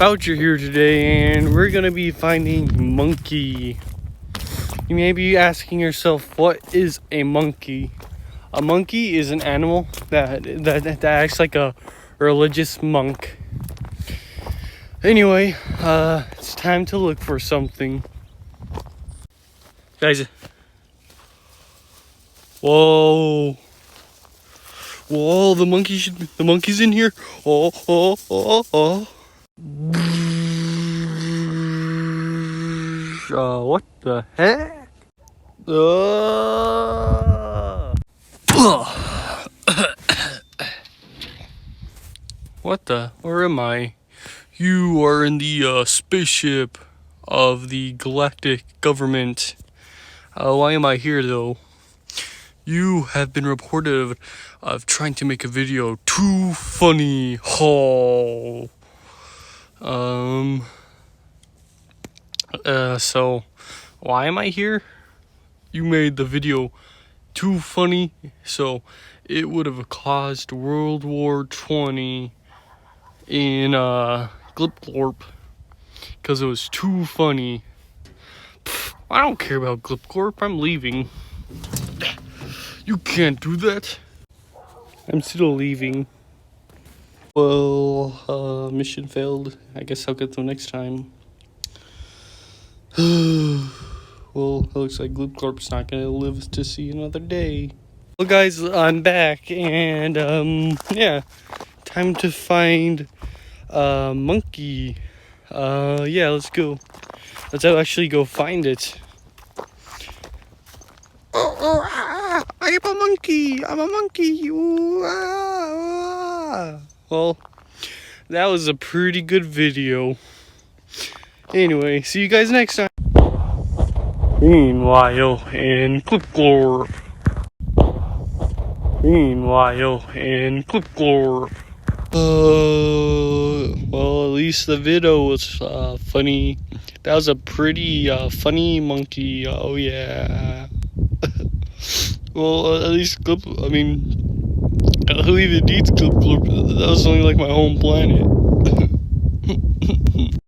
Boucher here today, and we're gonna be finding monkey. You may be asking yourself, what is a monkey? A monkey is an animal that acts like a religious monk. Anyway, it's time to look for something. Guys, whoa, the monkey's in here. Oh. What the heck? Where am I? You are in the spaceship of the galactic government. Why am I here though? You have been reported of trying to make a video too funny. So why am I here? You made the video too funny, so it would have caused World War 20 in Glipglorp because it was too funny. I don't care about Glipglorp. I'm leaving. You can't do that. I'm still leaving. Well, mission failed. I guess I'll get them next time. Well, it looks like Glipglorp's not gonna live to see another day. Well, guys, I'm back, and yeah, time to find monkey. Yeah, let's go. Let's actually go find it. I am a monkey. I'm a monkey. Ooh, Well, that was a pretty good video. Anyway, see you guys next time. Meanwhile, in Glipglorp. Well, at least the video was funny. That was a pretty funny monkey. Oh yeah. Well, at least who even needs Glipglorp? That was only like my home planet.